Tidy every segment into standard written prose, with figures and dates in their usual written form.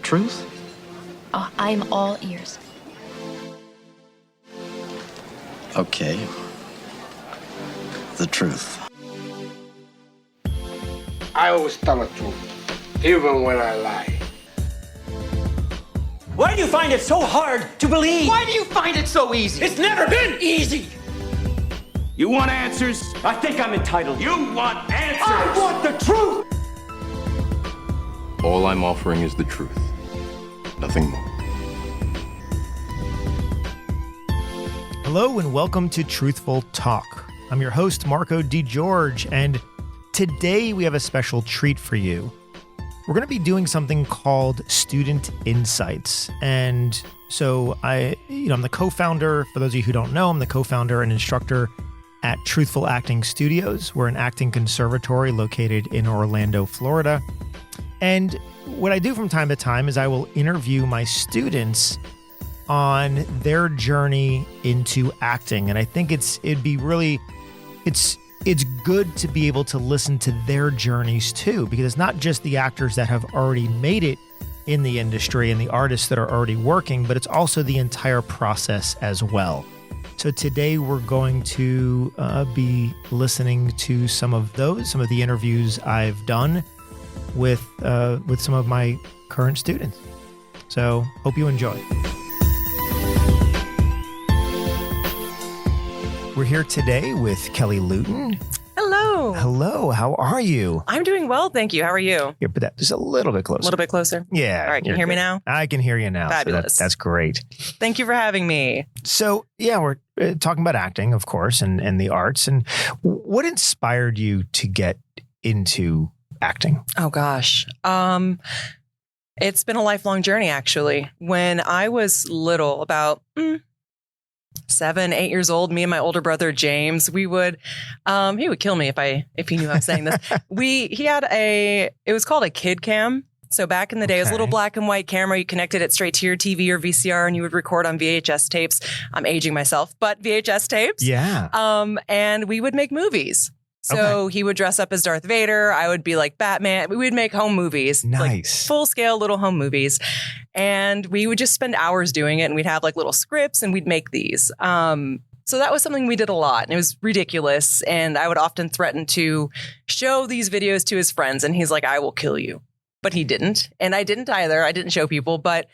truth? Oh, I'm all ears. Okay. The truth. I always tell the truth, even when I lie. Why do you find it so hard to believe? Why do you find it so easy? It's never been easy. You want answers? I think I'm entitled. You want answers? I want the truth. All I'm offering is the truth. Nothing more. Hello and welcome to Truthful Talk. I'm your host, Marco DeGeorge, and today we have a special treat for you. We're going to be doing something called Student Insights. And so I'm the co-founder, for those of you who don't know, I'm the co-founder and instructor at Truthful Acting Studios. We're an acting conservatory located in Orlando, Florida. And what I do from time to time is I will interview my students on their journey into acting. And I think it's good to be able to listen to their journeys too, because it's not just the actors that have already made it in the industry and the artists that are already working, but it's also the entire process as well. So today we're going to be listening to some of the interviews I've done with some of my current students. So hope you enjoy. We're here today with Kelly Louton. Hello. Hello. How are you? I'm doing well, thank you. How are you? Here, put that just a little bit closer. A little bit closer? Yeah. All right, can you hear me now? I can hear you now. Fabulous. So that's great. Thank you for having me. So, yeah, we're talking about acting, of course, and the arts. And what inspired you to get into acting? Oh, gosh. It's been a lifelong journey, actually. When I was little, about 7, 8 years old, me and my older brother, James, he would kill me if he knew I was saying this. It was called a kid cam. So back in the day, it was a little black and white camera. You connected it straight to your TV or VCR and you would record on VHS tapes. I'm aging myself, but VHS tapes. Yeah. And we would make movies. So he would dress up as Darth Vader. I would be like Batman. We would make home movies. Nice. Like full scale little home movies. And we would just spend hours doing it. And we'd have like little scripts and we'd make these. So that was something we did a lot. And it was ridiculous. And I would often threaten to show these videos to his friends. And he's like, I will kill you. But he didn't. And I didn't either. I didn't show people. But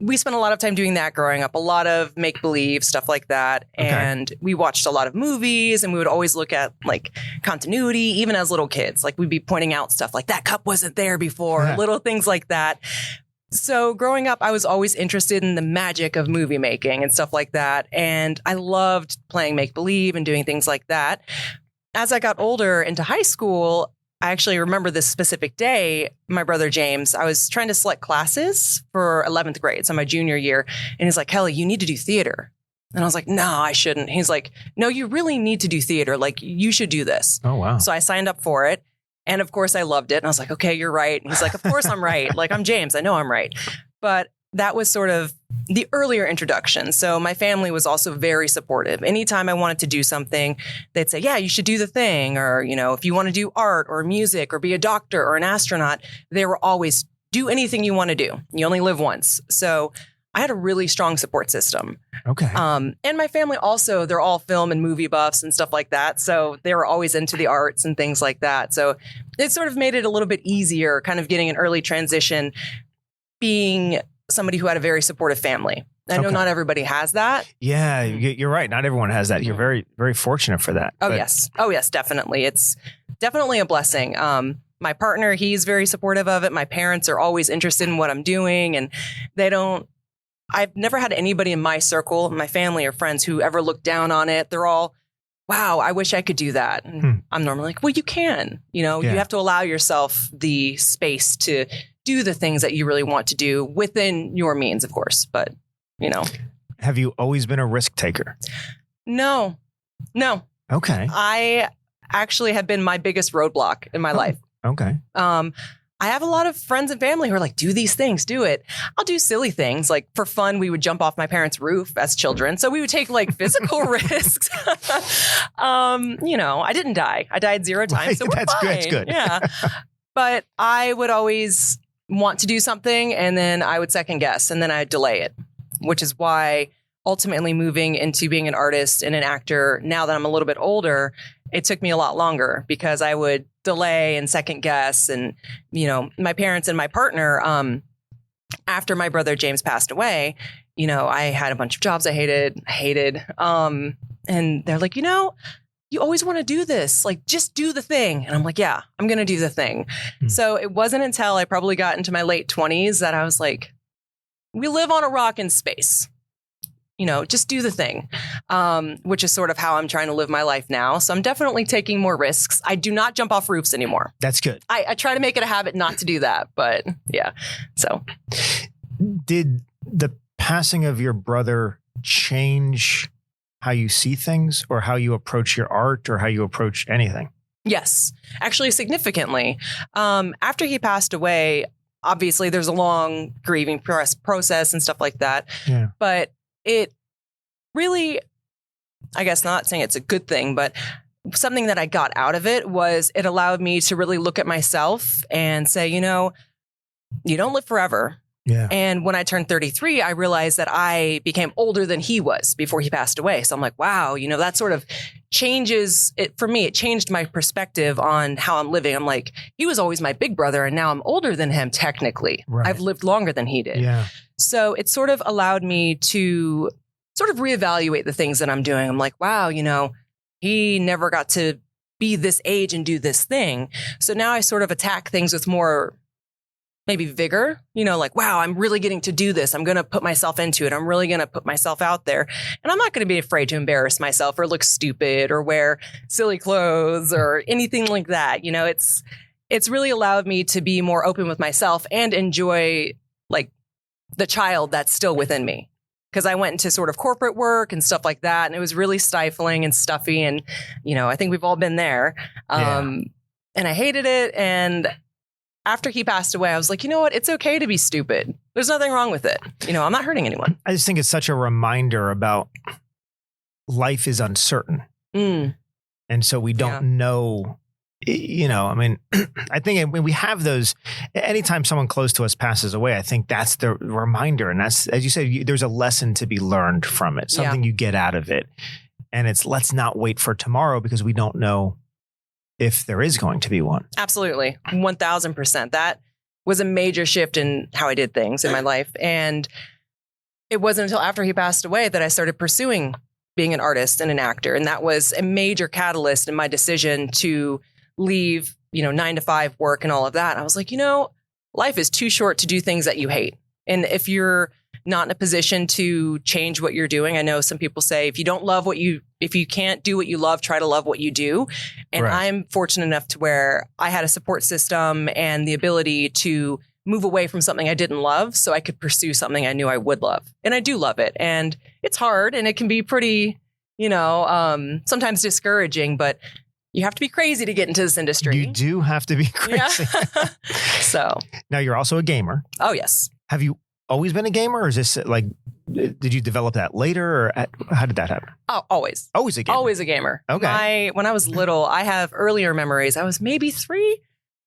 we spent a lot of time doing that growing up, a lot of make-believe, stuff like that. Okay. And we watched a lot of movies and we would always look at like continuity, even as little kids. Like we'd be pointing out stuff like that cup wasn't there before, little things like that. So growing up, I was always interested in the magic of movie making and stuff like that. And I loved playing make-believe and doing things like that. As I got older into high school, I actually remember this specific day, my brother James, I was trying to select classes for 11th grade, so my junior year. And he's like, Kelly, you need to do theater. And I was like, no, I shouldn't. He's like, no, you really need to do theater. Like, you should do this. Oh, wow. So I signed up for it. And of course, I loved it. And I was like, okay, you're right. And he's like, of course I'm right. Like, I'm James. I know I'm right. But that was sort of the earlier introduction. So my family was also very supportive. Anytime I wanted to do something, they'd say, yeah, you should do the thing. Or, if you want to do art or music or be a doctor or an astronaut, they were always do anything you want to do. You only live once. So I had a really strong support system. Okay. And my family also, they're all film and movie buffs and stuff like that. So they were always into the arts and things like that. So it sort of made it a little bit easier, kind of getting an early transition, being somebody who had a very supportive family. I know not everybody has that. Yeah, you're right. Not everyone has that. You're very, very fortunate for that. Yes. Oh, yes, definitely. It's definitely a blessing. My partner, he's very supportive of it. My parents are always interested in what I'm doing, and I've never had anybody in my circle, my family or friends, who ever looked down on it. They're all, wow, I wish I could do that. And I'm normally like, well, you can. You have to allow yourself the space to do the things that you really want to do within your means, of course. But, Have you always been a risk taker? No. Okay. I actually have been my biggest roadblock in my life. Okay. I have a lot of friends and family who are like, do these things, do it. I'll do silly things. Like for fun, we would jump off my parents' roof as children. So we would take like physical risks. I didn't die. I died 0 times. So we're fine. That's good. Yeah. But I would always want to do something and then I would second guess and then I'd delay it, which is why ultimately moving into being an artist and an actor, now that I'm a little bit older, it took me a lot longer because I would delay and second guess. And, you know, my parents and my partner, after my brother James passed away, you know, I had a bunch of jobs I hated. And they're like, you know, you always want to do this, like just do the thing. And I'm like, yeah, I'm going to do the thing. So it wasn't until I probably got into my late 20s that I was like, we live on a rock in space. You know, just do the thing, which is sort of how I'm trying to live my life now. So I'm definitely taking more risks. I do not jump off roofs anymore. That's good. I try to make it a habit not to do that. But yeah, so. Did the passing of your brother change how you see things or how you approach your art or how you approach anything? Yes, actually significantly. After he passed away, obviously there's a long grieving process and stuff like that. Yeah. But it really, I guess not saying it's a good thing, but something that I got out of it was it allowed me to really look at myself and say, you know, you don't live forever. Yeah. And when I turned 33, I realized that I became older than he was before he passed away. So I'm like, wow, you know, that sort of changes it for me. It changed my perspective on how I'm living. I'm like, he was always my big brother and now I'm older than him technically. Right. I've lived longer than he did. Yeah. So it sort of allowed me to sort of reevaluate the things that I'm doing. I'm like, wow, you know, he never got to be this age and do this thing. So now I sort of attack things with more maybe vigor, you know, like, wow, I'm really getting to do this. I'm going to put myself into it. I'm really going to put myself out there. And I'm not going to be afraid to embarrass myself or look stupid or wear silly clothes or anything like that. You know, it's really allowed me to be more open with myself and enjoy like the child that's still within me. Because I went into sort of corporate work and stuff like that. And it was really stifling and stuffy. And, you know, I think we've all been there. And I hated it. And after he passed away, I was like, you know what? It's okay to be stupid. There's nothing wrong with it. You know, I'm not hurting anyone. I just think it's such a reminder about life is uncertain. And so we don't know, you know, I mean, I think when we have those, anytime someone close to us passes away, I think that's the reminder. And that's, as you said, there's a lesson to be learned from it, something you get out of it. And it's, let's not wait for tomorrow because we don't know if there is going to be one. Absolutely. 1000%. That was a major shift in how I did things in my life. And it wasn't until after he passed away that I started pursuing being an artist and an actor. And that was a major catalyst in my decision to leave, you know, 9-to-5 work and all of that. I was like, you know, life is too short to do things that you hate. And if you're not in a position to change what you're doing, I know some people say, if you can't do what you love, try to love what you do. And Right. I'm fortunate enough to where I had a support system and the ability to move away from something I didn't love so I could pursue something I knew I would love. And I do love it. And it's hard and it can be pretty, you know, sometimes discouraging, but you have to be crazy to get into this industry. You do have to be crazy. Yeah. So, Now you're also a gamer. oh yes. Have you always been a gamer or is this like, did you develop that later or how did that happen? Oh, always. Always a gamer. Always a gamer. Okay. When I was little, I have earlier memories. I was maybe 3.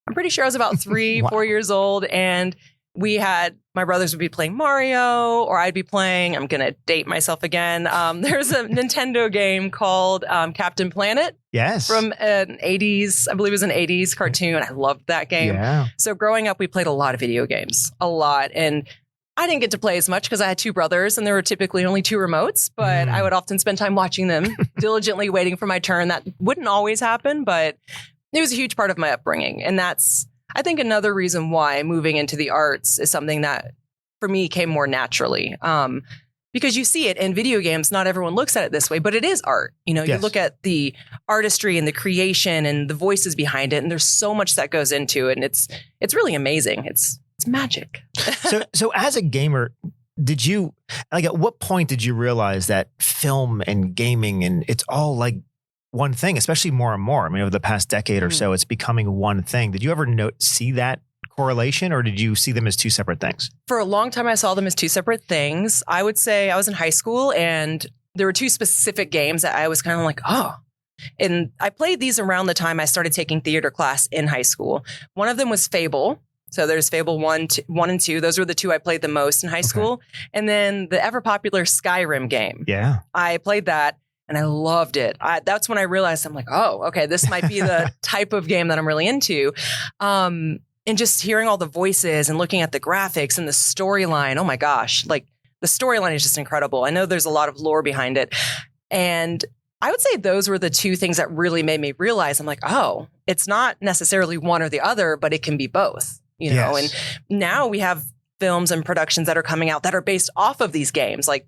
I'm pretty sure I was about 3, Wow. 4 years old. And my brothers would be playing Mario or I'd be playing, I'm going to date myself again. There's a Nintendo game called Captain Planet Yes. from an 80s, I believe it was an 80s cartoon. I loved that game. Yeah. So growing up, we played a lot of video games, a lot. And I didn't get to play as much because I had 2 brothers and there were typically only 2 remotes, but I would often spend time watching them, diligently waiting for my turn. That wouldn't always happen, but it was a huge part of my upbringing. And that's, I think, another reason why moving into the arts is something that for me came more naturally. Because you see it in video games, not everyone looks at it this way, but it is art. You know, Yes. you look at the artistry and the creation and the voices behind it, and there's so much that goes into it. And it's really amazing. It's magic. So as a gamer, did you, like, at what point did you realize that film and gaming and it's all like one thing, especially more and more? I mean, over the past decade or so, it's becoming one thing. Did you ever see that correlation or did you see them as 2 separate things? For a long time, I saw them as 2 separate things. I would say I was in high school and there were 2 specific games that I was kind of like, oh. And I played these around the time I started taking theater class in high school. One of them was Fable. So there's Fable 1 and 2. Those were the two I played the most in high school. And then the ever popular Skyrim game. Yeah. I played that and I loved it. That's when I realized I'm like, oh, okay, this might be the type of game that I'm really into. And just hearing all the voices and looking at the graphics and the storyline. Oh my gosh. Like the storyline is just incredible. I know there's a lot of lore behind it. And I would say those were the two things that really made me realize I'm like, oh, it's not necessarily one or the other, but it can be both. You know, Yes. and now we have films and productions that are coming out that are based off of these games. Like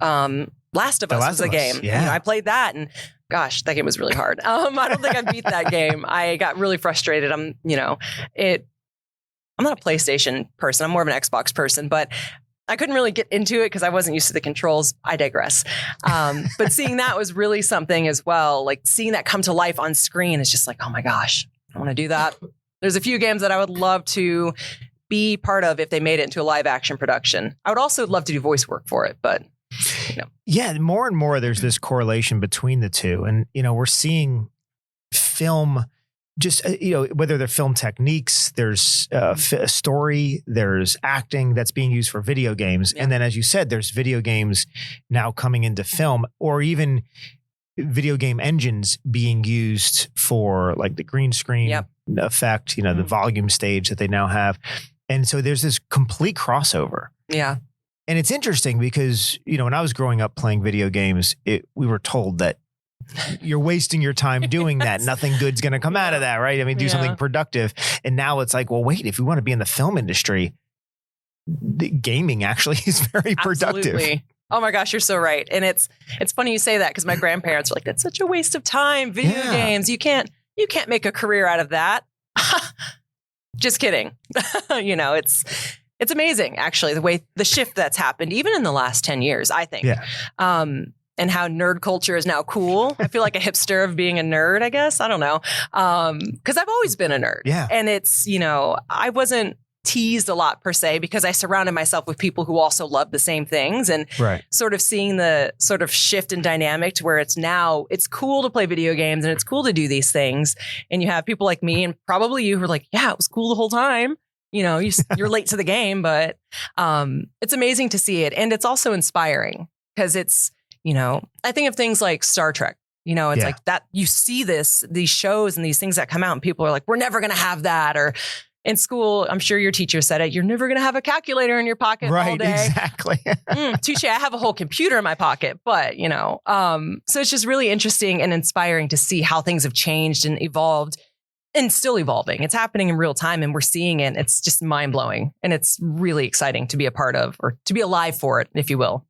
Last of Us was a game. Yeah. You know, I played that and gosh, that game was really hard. I don't think I beat that game. I got really frustrated. I'm not a PlayStation person. I'm more of an Xbox person, but I couldn't really get into it because I wasn't used to the controls. I digress. But seeing that was really something as well. Like seeing that come to life on screen is just like, oh my gosh, I want to do that. There's a few games that I would love to be part of if they made it into a live action production. I would also love to do voice work for it, but you know. Yeah, more and more there's this correlation between the two. And, you know, we're seeing film just, whether they're film techniques, there's story, there's acting that's being used for video games. Yeah. And then, as you said, there's video games now coming into film, or even video game engines being used for like the green screen effect, the volume stage that they now have. And so there's this complete crossover. Yeah. And it's interesting because, when I was growing up playing video games, we were told that you're wasting your time doing that. Nothing good's going to come out of that, right? I mean, do something productive. And now it's like, well, wait, if we want to be in the film industry, the gaming actually is very productive. Absolutely. Oh my gosh, you're so right. And it's funny you say that because my grandparents are like, that's such a waste of time. Video games, you can't make a career out of that. Just kidding. It's amazing, actually, the shift that's happened, even in the last 10 years, I think. Yeah. And how nerd culture is now cool. I feel like a hipster of being a nerd, I guess. I don't know. Because I've always been a nerd. Yeah. And it's, I wasn't teased a lot per se because I surrounded myself with people who also love the same things, and sort of seeing the sort of shift in dynamic to where it's cool to play video games and it's cool to do these things. And you have people like me and probably you who are like, yeah, it was cool the whole time. You're late to the game, but it's amazing to see it. And it's also inspiring because it's, I think of things like Star Trek. It's like that you see these shows and these things that come out and people are like, we're never going to have that. Or in school, I'm sure your teacher said it, you're never going to have a calculator in your pocket all day. Right, exactly. Touche, I have a whole computer in my pocket, but, so it's just really interesting and inspiring to see how things have changed and evolved and still evolving. It's happening in real time and we're seeing it. It's just mind blowing. And it's really exciting to be a part of or to be alive for it, if you will.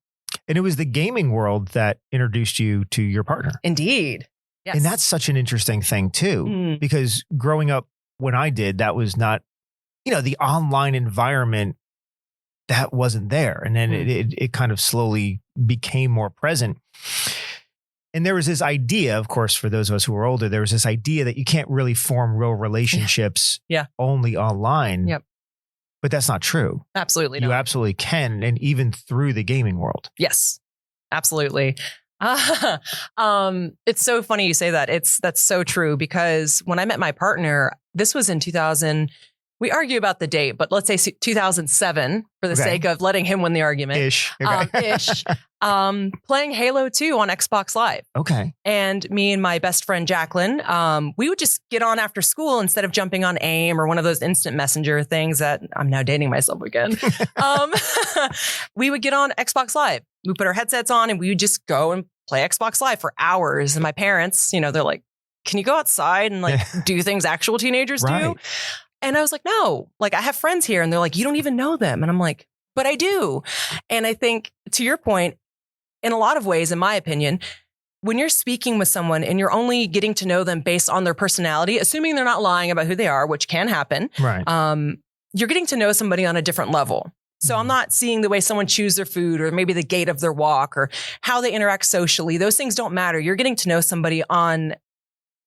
And it was the gaming world that introduced you to your partner. Indeed. Yes. And that's such an interesting thing too, because growing up when I did, that was not, the online environment that wasn't there. And then it kind of slowly became more present. And there was this idea, of course, for those of us who were older, there was this idea that you can't really form real relationships only online. Yep. But that's not true. Absolutely You not. absolutely can. And even through the gaming world. Yes, absolutely. It's so funny you say that. That's so true because when I met my partner, this was in 2000. We argue about the date, but let's say 2007 for the sake of letting him win the argument. Ish. Okay. Playing Halo 2 on Xbox Live. Okay. And me and my best friend, Jacqueline, we would just get on after school instead of jumping on AIM or one of those instant messenger things that I'm now dating myself again. We would get on Xbox Live. We put our headsets on and we would just go and play Xbox Live for hours. And my parents, they're like, can you go outside and do things actual teenagers do? And I was like, no, I have friends here. And they're like, you don't even know them. And I'm like, but I do. And I think to your point, in a lot of ways, in my opinion, when you're speaking with someone and you're only getting to know them based on their personality, assuming they're not lying about who they are, which can happen, you're getting to know somebody on a different level. So I'm not seeing the way someone chews their food or maybe the gait of their walk or how they interact socially. Those things don't matter. You're getting to know somebody on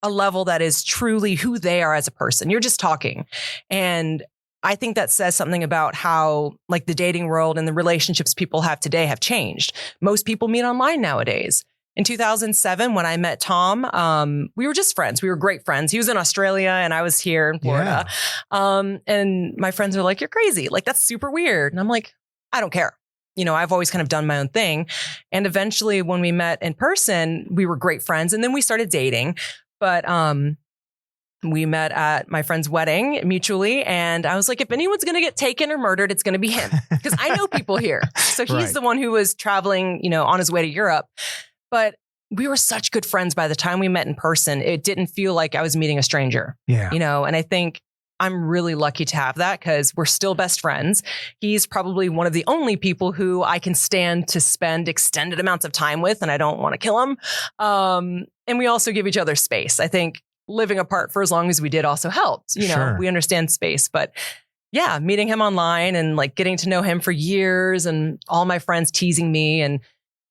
a level that is truly who they are as a person. You're just talking. And I think that says something about how the dating world and the relationships people have today have changed. Most people meet online nowadays. In 2007, when I met Tom, we were just friends. We were great friends. He was in Australia and I was here in Florida. And my friends are like, "You're crazy. Like, that's super weird." And I'm like, "I don't care." I've always kind of done my own thing. And eventually when we met in person, we were great friends. And then we started dating. But we met at my friend's wedding mutually. And I was like, if anyone's going to get taken or murdered, it's going to be him. Because I know people here. So he's the one who was traveling, on his way to Europe. But we were such good friends by the time we met in person. It didn't feel like I was meeting a stranger. Yeah. And I think I'm really lucky to have that because we're still best friends. He's probably one of the only people who I can stand to spend extended amounts of time with, and I don't want to kill him. And we also give each other space. I think living apart for as long as we did also helped. Sure. We understand space, but yeah, meeting him online and like getting to know him for years and all my friends teasing me. And,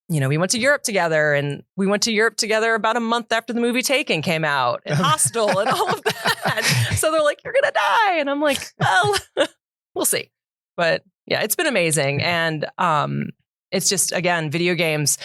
we went to Europe together, and we went to Europe together about a month after the movie Taken came out, and Hostel and all of that. So they're like, "You're going to die." And I'm like, well, we'll see. But yeah, it's been amazing. And it's just, again, video games.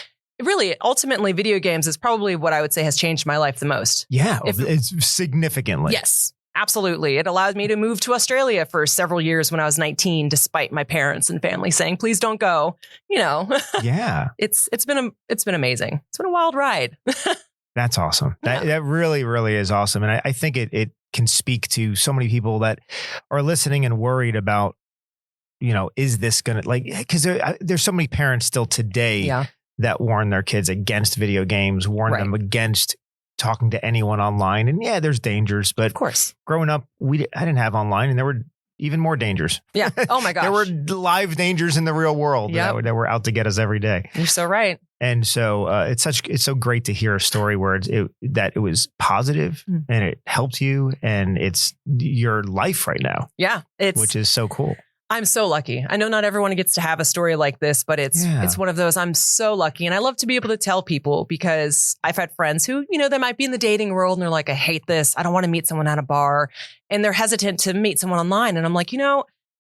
Really, ultimately, video games is probably what I would say has changed my life the most. Yeah, it's significantly. Yes, absolutely. It allowed me to move to Australia for several years when I was 19, despite my parents and family saying, "Please don't go." Yeah, it's been amazing. It's been a wild ride. That's awesome. That really, really is awesome. And I think it can speak to so many people that are listening and worried about, is this going to because there's so many parents still today that warn their kids against video games, warn them against talking to anyone online. And yeah, there's dangers, but of course, growing up, I didn't have online, and there were even more dangers. Yeah. Oh my gosh. There were live dangers in the real world that were out to get us every day. You're so right. And so it's so great to hear a story where it was positive and it helped you, and it's your life right now. Yeah. Which is so cool. I'm so lucky. I know not everyone gets to have a story like this, but it's one of those. I'm so lucky. And I love to be able to tell people, because I've had friends who, they might be in the dating world and they're like, "I hate this. I don't want to meet someone at a bar." And they're hesitant to meet someone online. And I'm like,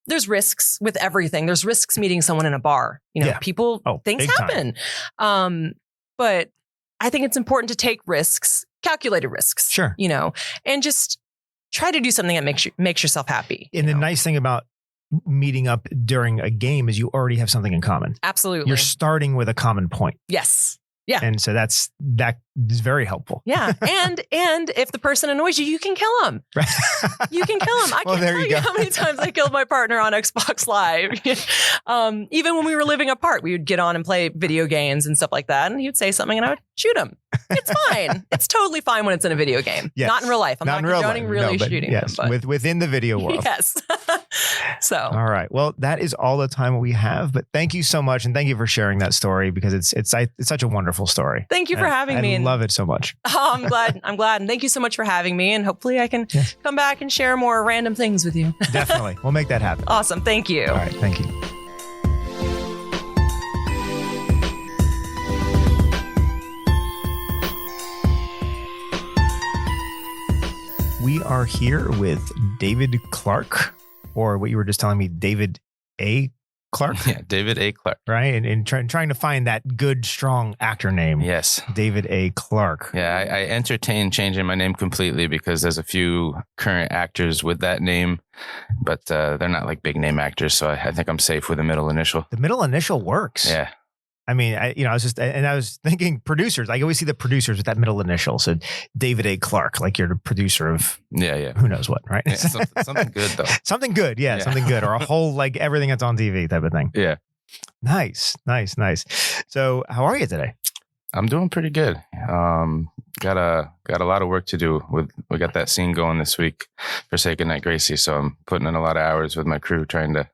there's risks with everything. There's risks meeting someone in a bar. People, things happen. But I think it's important to take risks, calculated risks. Sure. And just try to do something that makes yourself happy. And the nice thing about meeting up during a game is you already have something in common. Absolutely. You're starting with a common point. Yes. Yeah. And so that is very helpful. Yeah. And if the person annoys you, you can kill them. You can kill them. I can't tell you how many times I killed my partner on Xbox Live. Even when we were living apart, we would get on and play video games and stuff like that. And he would say something and I would shoot him. It's fine. It's totally fine when it's in a video game. Yes. Not in real life. I'm not condoning really shooting them. But within the video world. Yes. So. All right. Well, that is all the time we have. But thank you so much. And thank you for sharing that story, because it's such a wonderful story. Thank you for having me. I love it so much. Oh, I'm glad. And thank you so much for having me. And hopefully I can come back and share more random things with you. Definitely. We'll make that happen. Awesome. Thank you. All right. Thank you. We are here with David Clark, or what you were just telling me, David A. Clark? Yeah, David A. Clark. Right? And trying to find that good, strong actor name. Yes. David A. Clark. Yeah, I entertain changing my name completely because there's a few current actors with that name, but they're not like big name actors, so I think I'm safe with a middle initial. The middle initial works. Yeah. I mean, I was thinking producers. I always see the producers with that middle initial. So David A. Clark, like you're the producer of who knows what, right? Yeah, something good though. Something good, yeah, something good, or a whole like everything that's on TV type of thing. Yeah. Nice. So, how are you today? I'm doing pretty good. Got a lot of work to do. We got that scene going this week for Say Goodnight Gracie, so I'm putting in a lot of hours with my crew trying to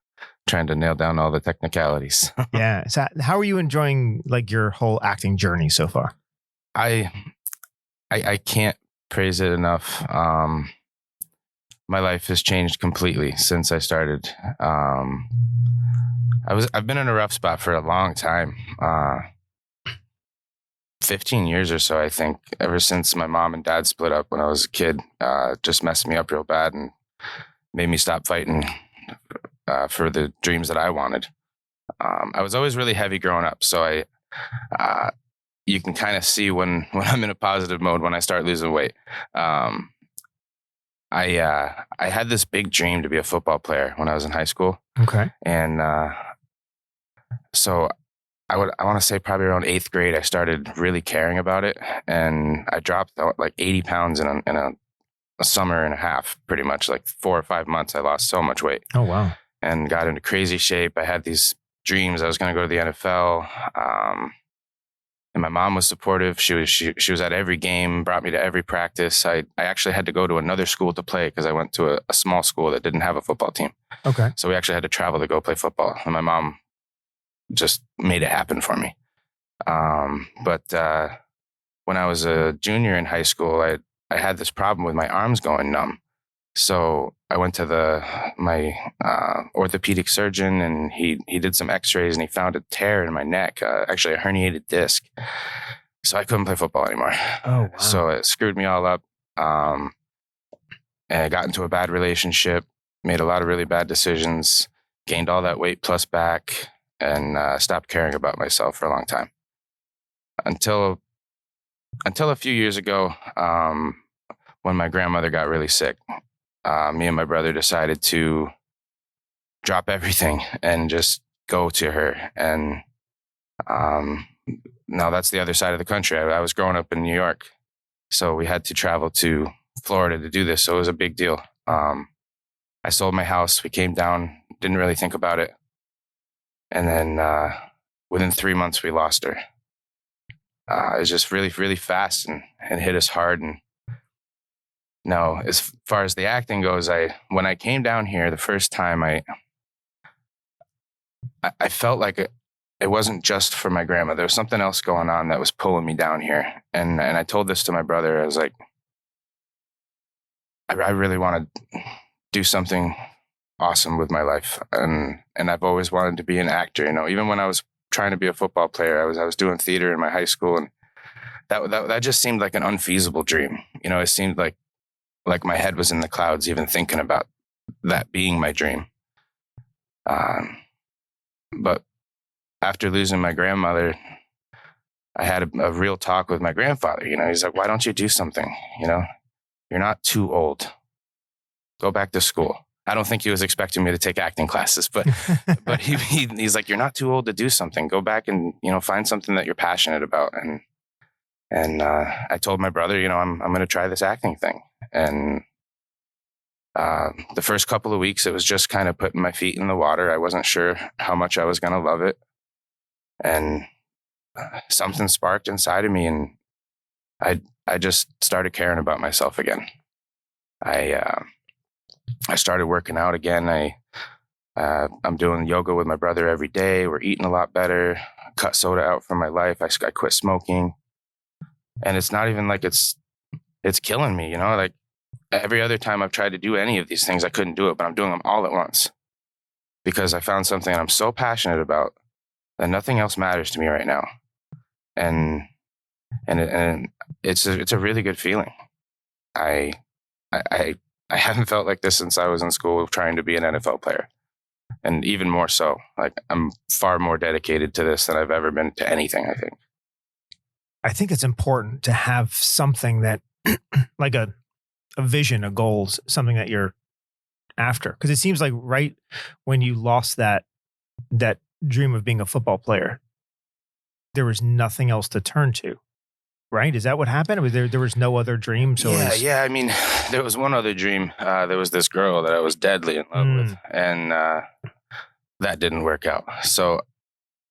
nail down all the technicalities. Yeah. So how are you enjoying like your whole acting journey so far? I can't praise it enough. My life has changed completely since I started. I've been in a rough spot for a long time. 15 years or so, I think, ever since my mom and dad split up when I was a kid. Just messed me up real bad and made me stop fighting for the dreams that I wanted. I was always really heavy growing up, so you can kind of see when I'm in a positive mode when I start losing weight. I had this big dream to be a football player when I was in high school. Okay. And so I want to say probably around 8th grade, I started really caring about it. And I dropped like 80 pounds in a summer and a half, pretty much like 4 or 5 months. I lost so much weight. Oh, wow. And got into crazy shape. I had these dreams. I was going to go to the NFL. And my mom was supportive. She was at every game, brought me to every practice. I actually had to go to another school to play because I went to a small school that didn't have a football team. Okay. So we actually had to travel to go play football. And my mom just made it happen for me. But when I was a junior in high school, I had this problem with my arms going numb. So I went to my orthopedic surgeon, and he did some x-rays, and he found a tear in my neck, actually a herniated disc. So I couldn't play football anymore. Oh, wow. So it screwed me all up. And I got into a bad relationship, made a lot of really bad decisions, gained all that weight plus back, and stopped caring about myself for a long time. Until a few years ago, when my grandmother got really sick. Me and my brother decided to drop everything and just go to her. And now that's the other side of the country. I was growing up in New York, so we had to travel to Florida to do this. So it was a big deal. I sold my house. We came down, didn't really think about it. And then within 3 months, we lost her. It was just really, really fast and hit us hard. And now, as far as the acting goes, when I came down here the first time, I felt like it wasn't just for my grandma. There was something else going on that was pulling me down here. And I told this to my brother. I was like, I really want to do something awesome with my life. And I've always wanted to be an actor. You know, even when I was trying to be a football player, I was doing theater in my high school, and that just seemed like an unfeasible dream. You know, it seemed like my head was in the clouds, even thinking about that being my dream. But after losing my grandmother, I had a real talk with my grandfather. You know, he's like, why don't you do something? You know, you're not too old. Go back to school. I don't think he was expecting me to take acting classes, but he's like, you're not too old to do something. Go back and, you know, find something that you're passionate about. And I told my brother, you know, I'm going to try this acting thing. And the first couple of weeks, it was just kind of putting my feet in the water. I wasn't sure how much I was going to love it. And something sparked inside of me, and I just started caring about myself again. I started working out again. I'm doing yoga with my brother every day. We're eating a lot better. Cut soda out from my life. I quit smoking. And it's not even like it's killing me, you know, like every other time I've tried to do any of these things, I couldn't do it, but I'm doing them all at once because I found something I'm so passionate about that nothing else matters to me right now. And it's a really good feeling. I haven't felt like this since I was in school trying to be an NFL player. And even more so, like I'm far more dedicated to this than I've ever been to anything, I think. I think it's important to have something that like a vision, a goal, something that you're after. Because it seems like right when you lost that dream of being a football player, there was nothing else to turn to. Right? Is that what happened? Was there was no other dream? So yeah. I mean, there was one other dream. There was this girl that I was deadly in love with, and that didn't work out. So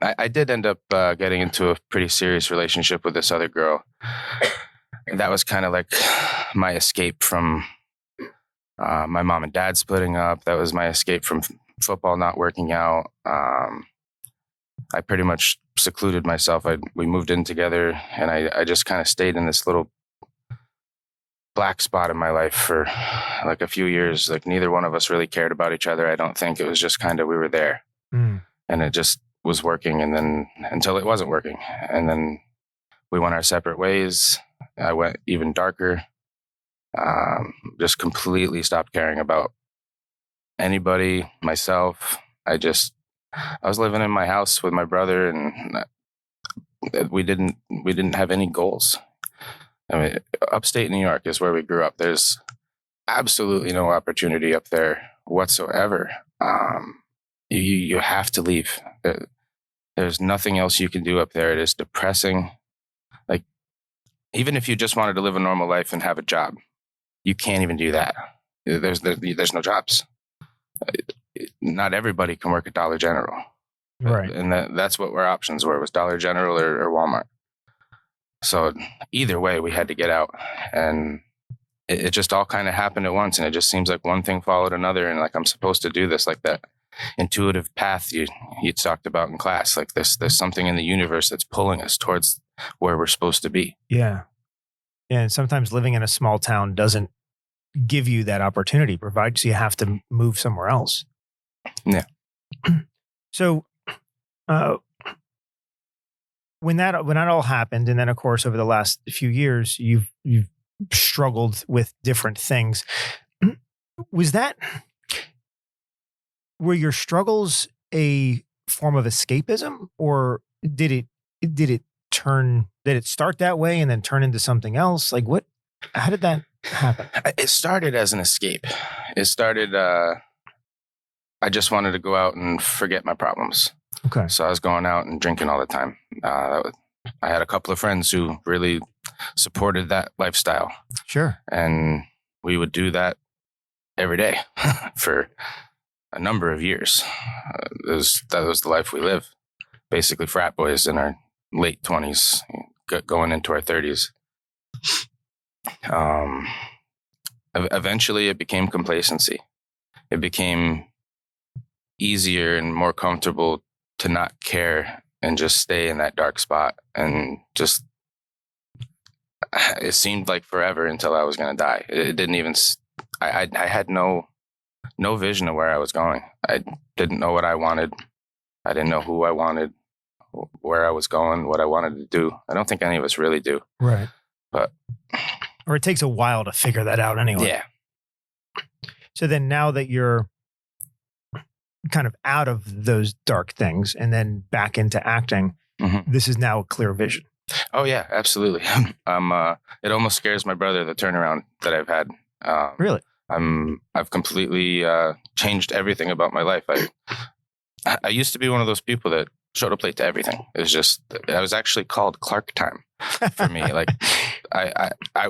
I did end up getting into a pretty serious relationship with this other girl. And that was kind of like my escape from my mom and dad splitting up. That was my escape from football not working out. I pretty much secluded myself. We moved in together, and I just kind of stayed in this little black spot in my life for like a few years. Like neither one of us really cared about each other. I don't think. It was just kind of, we were there and it just was working. And then until it wasn't working, and then we went our separate ways. I went even darker, just completely stopped caring about anybody, myself. I was living in my house with my brother, and we didn't have any goals. I mean, upstate New York is where we grew up. There's absolutely no opportunity up there whatsoever. You have to leave. There's nothing else you can do up there. It is depressing. Like, even if you just wanted to live a normal life and have a job, you can't even do that. There's no jobs. Not everybody can work at Dollar General. Right. And that's what our options were, was Dollar General or Walmart. So either way, we had to get out. And it just all kind of happened at once. And it just seems like one thing followed another. And like, I'm supposed to do this, like that intuitive path you talked about in class. Like there's something in the universe that's pulling us towards where we're supposed to be. Yeah. And sometimes living in a small town doesn't give you that opportunity, provides you have to move somewhere else. Yeah. So when that all happened, and then of course over the last few years you've struggled with different things. Were your struggles a form of escapism, or did it start that way and then turn into something else? Like how did that happen? It started as an escape. It started, I just wanted to go out and forget my problems. Okay. So I was going out and drinking all the time. I had a couple of friends who really supported that lifestyle. Sure. And we would do that every day for a number of years. That was the life we live. Basically frat boys in our late 20s, going into our 30s. Eventually it became complacency. It became easier and more comfortable to not care and just stay in that dark spot. And just, it seemed like forever until I was going to die. It didn't even, I had no vision of where I was going. I didn't know what I wanted. I didn't know who I wanted, where I was going, what I wanted to do. I don't think any of us really do. Right. Or it takes a while to figure that out anyway. Yeah. So then now that you're kind of out of those dark things and then back into acting, this is now a clear vision. Oh yeah, absolutely. It almost scares my brother, the turnaround that I've had. Really? I've completely changed everything about my life. I used to be one of those people that showed up late to everything. It was just, I was actually called Clark time for me. Like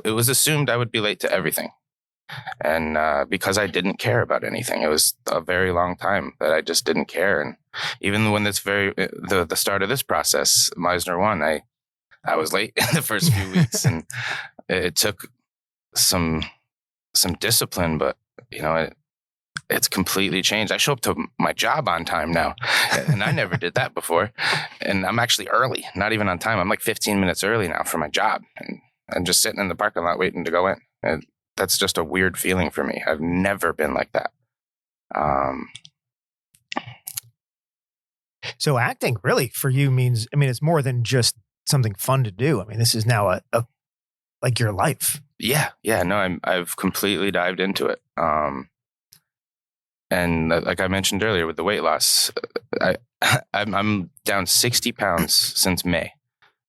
it was assumed I would be late to everything. And because I didn't care about anything, it was a very long time that I just didn't care. And even when the start of this process, Meisner 1, I was late in the first few weeks, and it took some discipline, but it's completely changed. I show up to my job on time now, and I never did that before. And I'm actually early, not even on time. I'm like 15 minutes early now for my job, and I'm just sitting in the parking lot waiting to go in. And that's just a weird feeling for me. I've never been like that. So acting really for you means, it's more than just something fun to do. This is now a like your life. Yeah. No, I've completely dived into it. And like I mentioned earlier with the weight loss, I'm down 60 pounds since May.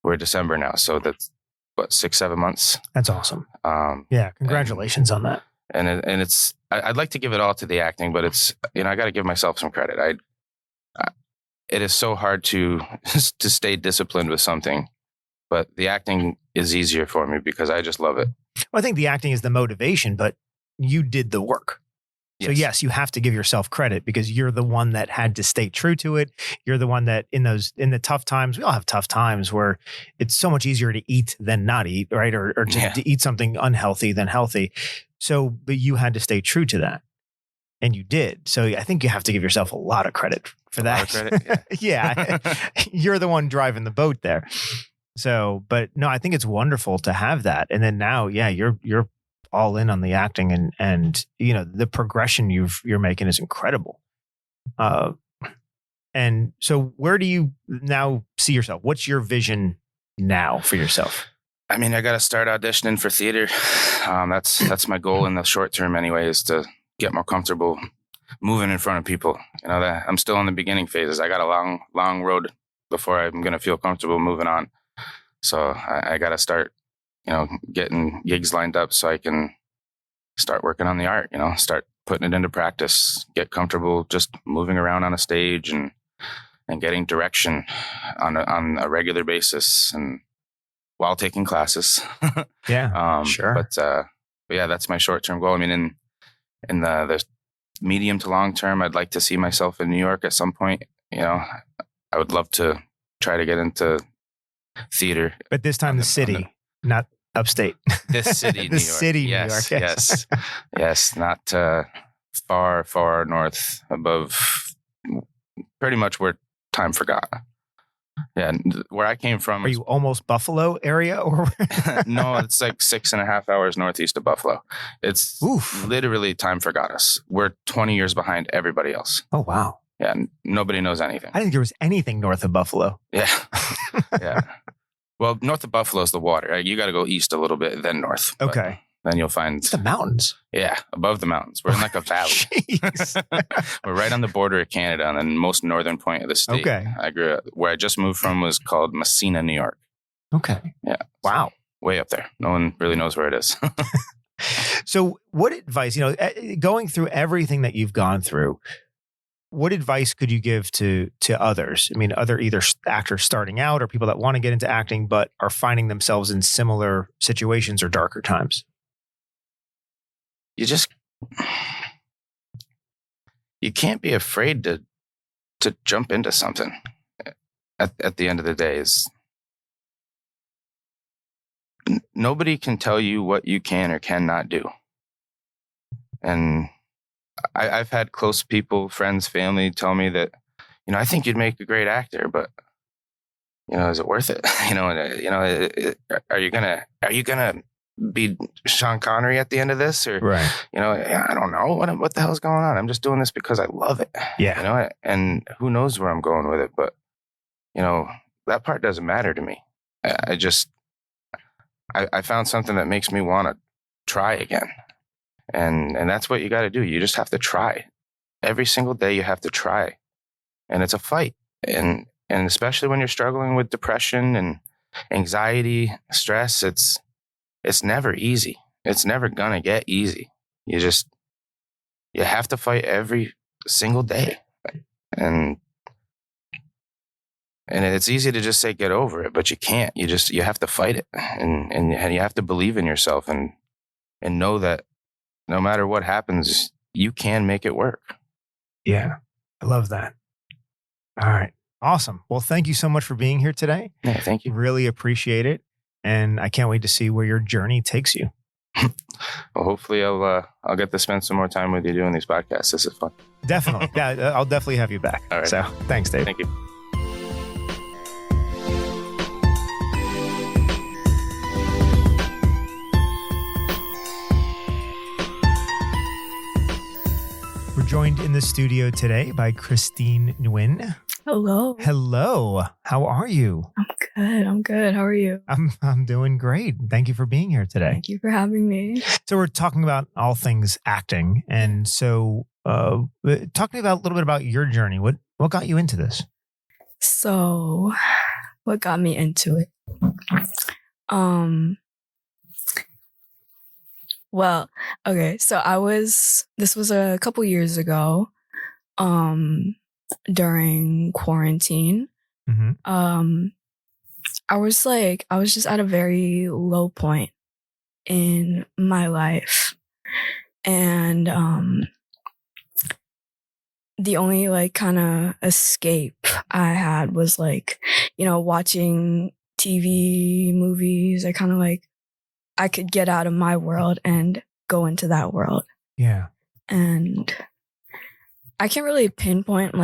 We're December now. So that's what, 6-7 months. That's awesome. Yeah. Congratulations on that. And it's, I'd like to give it all to the acting, but it's, I got to give myself some credit. It is so hard to stay disciplined with something, but the acting is easier for me because I just love it. Well, I think the acting is the motivation, but you did the work. So yes, you have to give yourself credit because you're the one that had to stay true to it. You're the one that in the tough times, we all have tough times where it's so much easier to eat than not eat, right? Or to eat something unhealthy than healthy. So, but you had to stay true to that. And you did. So I think you have to give yourself a lot of credit for that. A lot of credit? Yeah. You're the one driving the boat there. So, but no, I think it's wonderful to have that. And then now, yeah, you're all in on the acting and the progression you're making is incredible. And so where do you now see yourself? What's your vision now for yourself? I got to start auditioning for theater. That's my goal in the short term anyway, is to get more comfortable moving in front of people. That I'm still in the beginning phases. I got a long road before I'm going to feel comfortable moving on. So I got to start, getting gigs lined up so I can start working on the art, start putting it into practice, get comfortable just moving around on a stage and getting direction on a regular basis and while taking classes. Yeah, sure. But yeah, that's my short-term goal. I mean, in the medium to long term, I'd like to see myself in New York at some point. I would love to try to get into theater. But this time the city, not upstate. This city, the New York. City, Yes, New York. yes. Not far north above, pretty much where time forgot. Yeah, where I came from. Are you almost Buffalo area or? No, it's like 6.5 hours northeast of Buffalo. It's literally time forgot us. We're 20 years behind everybody else. Oh, wow. Yeah, nobody knows anything. I didn't think there was anything north of Buffalo. Yeah. Yeah. Well, north of Buffalo is the water. You got to go east a little bit, then north. Okay. Then you'll find it's the mountains. Yeah, above the mountains. We're in like a valley. We're right on the border of Canada, on the most northern point of the state. Okay. I grew up. Where I just moved from was called Messina, New York. Okay. Yeah. Wow. Way up there. No one really knows where it is. So, what advice? Going through everything that you've gone through, what advice could you give to others? I mean, other either actors starting out or people that want to get into acting but are finding themselves in similar situations or darker times. You can't be afraid to jump into something. At the end of the day, nobody can tell you what you can or cannot do. And I've had close people, friends, family tell me that, I think you'd make a great actor, but is it worth it? Are you gonna be Sean Connery at the end of this, or right? I don't know what the hell's going on. I'm just doing this because I love it. Yeah. And who knows where I'm going with it, but that part doesn't matter to me. I found something that makes me want to try again. And that's what you got to do. You just have to try. Every single day you have to try. And it's a fight. And especially when you're struggling with depression and anxiety, stress, it's never easy. It's never going to get easy. You have to fight every single day. And it's easy to just say, get over it, but you can't. You have to fight it. And you have to believe in yourself and know that no matter what happens, you can make it work. Yeah. I love that. All right. Awesome. Well, thank you so much for being here today. Yeah, thank you. Really appreciate it. And I can't wait to see where your journey takes you. Well, hopefully I'll get to spend some more time with you doing these podcasts. This is fun. Definitely. Yeah, I'll definitely have you back. All right. So thanks, Dave. Thank you. We're joined in the studio today by Christine Nguyen. Hello. Hello. How are you? I'm good. How are you? I'm doing great. Thank you for being here today. Thank you for having me. So we're talking about all things acting. And so talk to me about a little bit about your journey. What got you into this? So what got me into it? Well, okay. So this was a couple years ago, during quarantine. Mm-hmm. I was just at a very low point in my life. And the only kind of escape I had was watching TV, movies. I could get out of my world and go into that world. Yeah. And I can't really pinpoint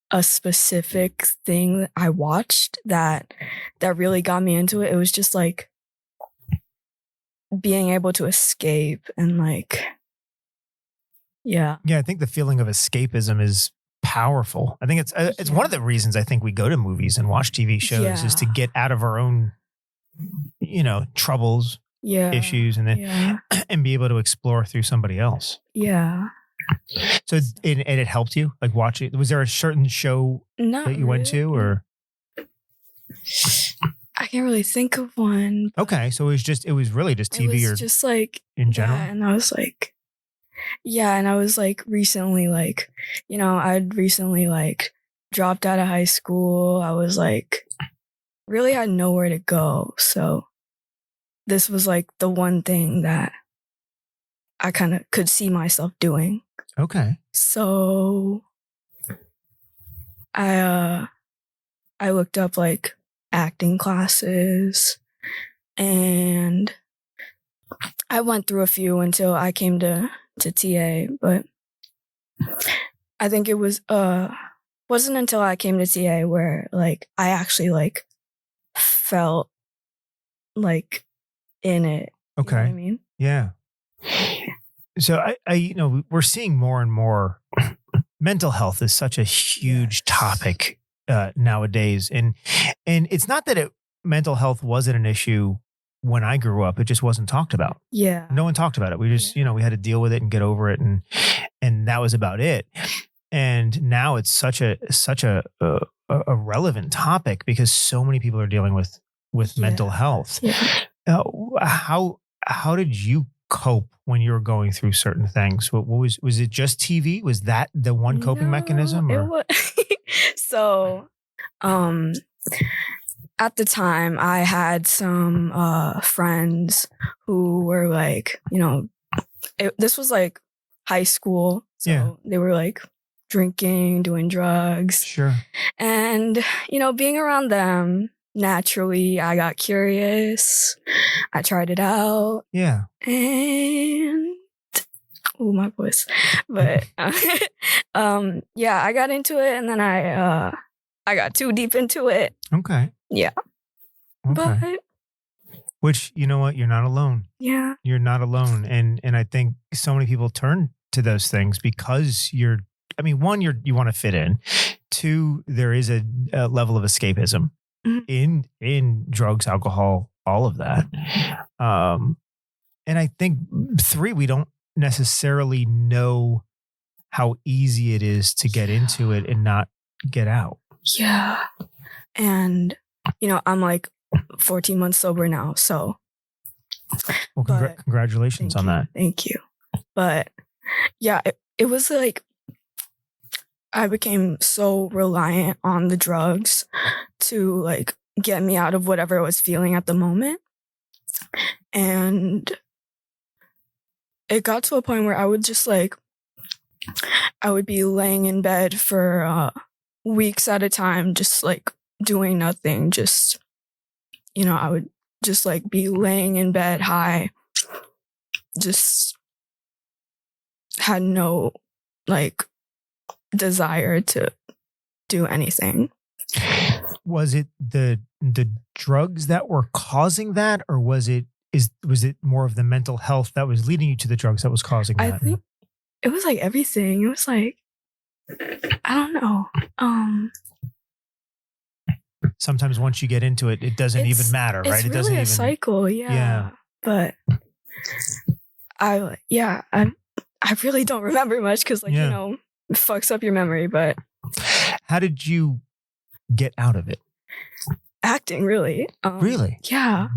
a specific thing that I watched that really got me into it. It was just being able to escape and yeah. Yeah, I think the feeling of escapism is powerful. I think it's one of the reasons I think we go to movies and watch TV shows is to get out of our own, troubles, issues, and then and be able to explore through somebody else. Yeah. So it helped you watching. Was there a certain show Not that you went to, or? I can't really think of one. Okay, so it was really just TV it or was just like in general. and I was like, and I was like recently like, I'd recently like dropped out of high school. I was like really had nowhere to go. So this was like the one thing that I kind of could see myself doing. Okay. So I looked up like acting classes, and I went through a few until I came to TA, but I think it wasn't until I came to TA where like I actually like felt like in it. Okay. You know what I mean? Yeah. So I we're seeing more and more mental health is such a huge topic nowadays. And it's not that mental health wasn't an issue when I grew up. It just wasn't talked about. Yeah. No one talked about it. We just, we had to deal with it and get over it. And that was about it. And now it's such a relevant topic because so many people are dealing with mental health. Yeah. How did you cope when you were going through certain things? What was it just TV? Was that the one coping mechanism? Or? It was. So, at the time I had some friends who were like, this was like high school. So they were like drinking, doing drugs. Sure. And, being around them, naturally, I got curious. I tried it out. Yeah. And my voice. But I got into it, and then I got too deep into it. Okay. Yeah. Okay. But which, you know what? You're not alone. Yeah. You're not alone. And I think so many people turn to those things because one, you want to fit in. Two, there is a level of escapism in drugs, alcohol, all of that. And I think three, we don't necessarily know how easy it is to get into it and not get out. Yeah. And, I'm like 14 months sober now. So. Well, congratulations on that. Thank you. But yeah, it was like, I became so reliant on the drugs to like get me out of whatever I was feeling at the moment. And it got to a point where I would just like, I would be laying in bed for weeks at a time, just like doing nothing. Just, I would just like be laying in bed high, just had no like desire to do anything. Was it the drugs that were causing that, or was it more of the mental health that was leading you to the drugs that was causing that? I think it was like everything. It was like, I don't know. Sometimes once you get into it, it doesn't even matter, right? It doesn't really a cycle, yeah. But I really don't remember much because it fucks up your memory. But how did you get out of it? Acting, really. Really? Yeah.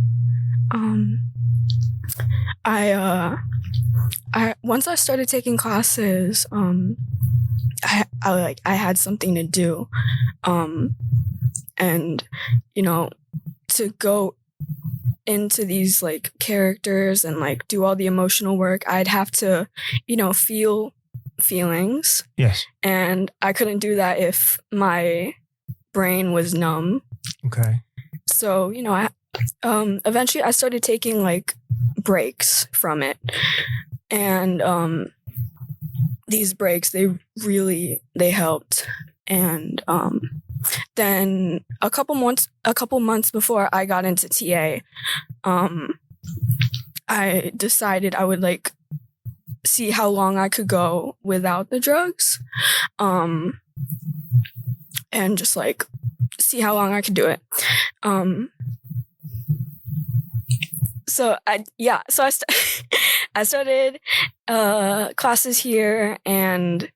I once I started taking classes, I had something to do, and to go into these like characters and like do all the emotional work, I'd have to feel feelings. Yes. And I couldn't do that if my brain was numb. Okay. So I eventually I started taking like breaks from it, and these breaks they helped. And then a couple months before I got into TA, I decided I would like see how long I could go without the drugs, and just like see how long I could do it. So I started classes here, and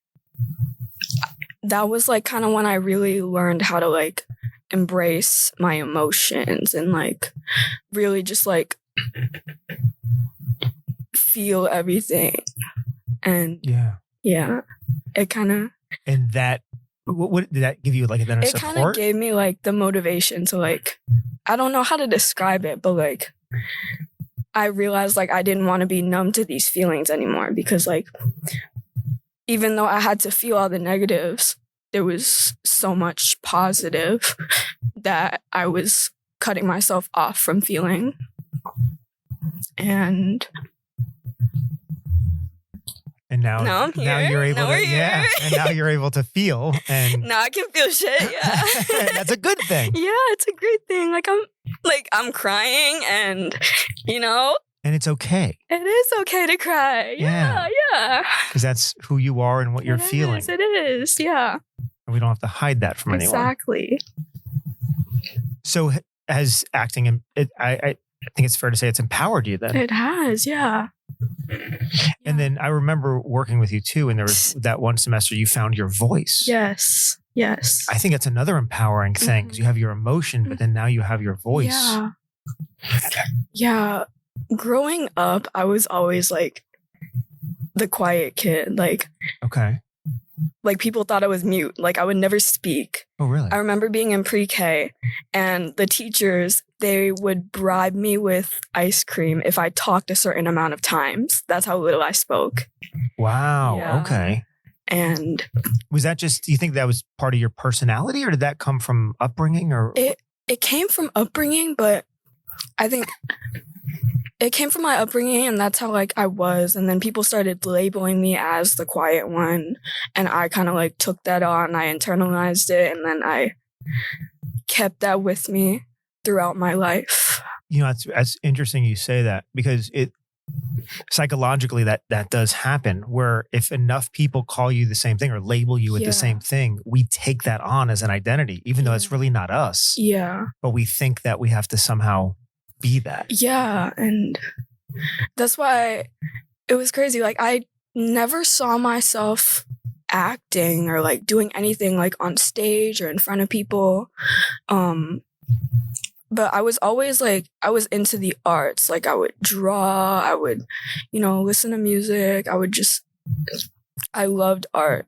that was like kind of when I really learned how to like embrace my emotions and like really just like feel everything. And yeah, it kind of. And that, what did that give you, like, then a it support? kind of gave me like the motivation to like, I don't know how to describe it, but like I realized like I didn't want to be numb to these feelings anymore, because like even though I had to feel all the negatives, there was so much positive that I was cutting myself off from feeling. And now, I'm here. now you're able Now to, we're here. and now you're able to feel, and now I can feel shit. Yeah, that's a good thing. Yeah, it's a great thing. I'm crying, and and it's okay. It is okay to cry. Yeah. Because that's who you are and what you're feeling. It is. Yeah. And we don't have to hide that from anyone. Exactly. So, has acting, I think it's fair to say it's empowered you then. It has, yeah. And then I remember working with you too, and there was that one semester you found your voice. Yes. I think that's another empowering thing, because you have your emotion, but then now you have your voice. Yeah. Growing up, I was always like the quiet kid. Like, okay. Like people thought I was mute. Like I would never speak. Oh, really? I remember being in pre-K, and the teachers, they would bribe me with ice cream if I talked a certain amount of times. That's how little I spoke. Wow. Yeah. Okay. And was that just, do you think that was part of your personality, or did that come from upbringing? Or it came from upbringing, but I think it came from my upbringing, and that's how like I was. And then people started labeling me as the quiet one, and I kind of like took that on. I internalized it, and then I kept that with me throughout my life. It's interesting you say that, because it psychologically that does happen, where if enough people call you the same thing or label you with the same thing, we take that on as an identity, even though it's really not us. Yeah. But we think that we have to somehow be that. Yeah. And that's why it was crazy. Like I never saw myself acting or like doing anything like on stage or in front of people. But I was always like, I was into the arts. Like I would draw, I would, listen to music. I loved art.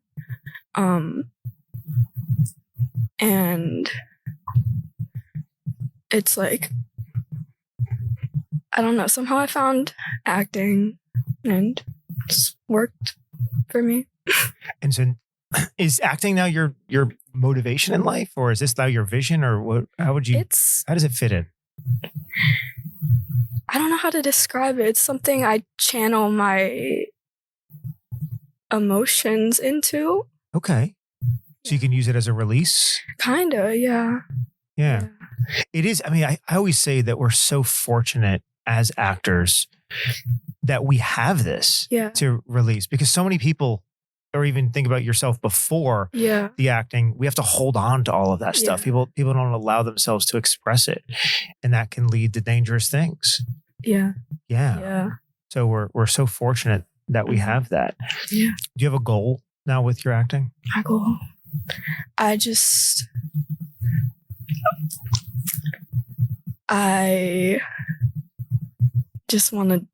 And it's like, I don't know, somehow I found acting and it's worked for me. And so is acting now your motivation in life, or is this now your vision, or what? How does it fit in? I don't know how to describe it. It's something I channel my emotions into. Okay. So you can use it as a release? Kinda, yeah. Yeah. It is. I mean, I always say that we're so fortunate as actors that we have this to release, because so many people, or even think about yourself before the acting, we have to hold on to all of that stuff. People don't allow themselves to express it, and that can lead to dangerous things. Yeah. So we're so fortunate that we have that. Yeah. Do you have a goal now with your acting? My goal, I just want to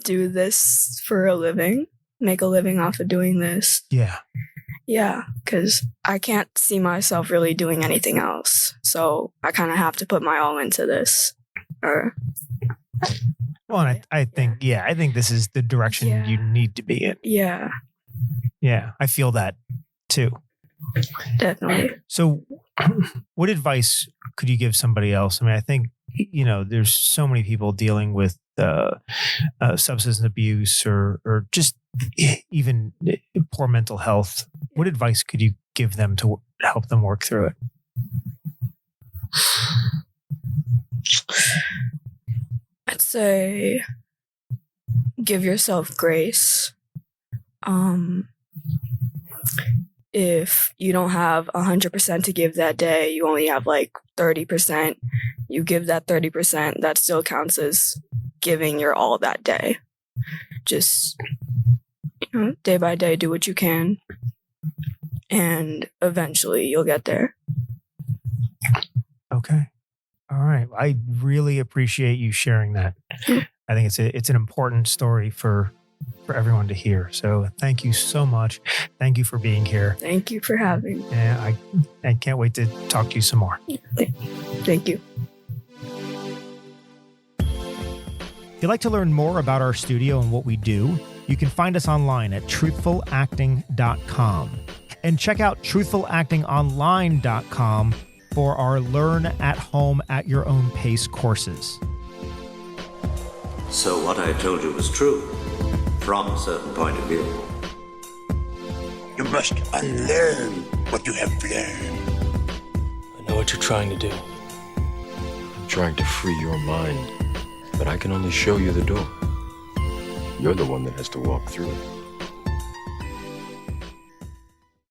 do this for a living. Make a living off of doing this. Yeah, because I can't see myself really doing anything else. So I kind of have to put my all into this. Well, I think this is the direction you need to be in. Yeah. Yeah, I feel that too. Definitely. So what advice could you give somebody else? I mean, I think, there's so many people dealing with substance abuse or just even poor mental health. What advice could you give them to help them work through it? I'd say give yourself grace. If you don't have 100% to give that day, you only have like 30%. You give that 30%, that still counts as giving your all that day. Just, day by day, do what you can. And eventually you'll get there. Okay. All right. I really appreciate you sharing that. I think it's an important story for everyone to hear. So thank you so much. Thank you for being here. Thank you for having me. And I can't wait to talk to you some more. Thank you. If you'd like to learn more about our studio and what we do, you can find us online at truthfulacting.com. And check out truthfulactingonline.com for our Learn at Home at Your Own Pace courses. So what I told you was true, from a certain point of view. You must unlearn what you have learned. I know what you're trying to do. I'm trying to free your mind, but I can only show you the door. You're the one that has to walk through it.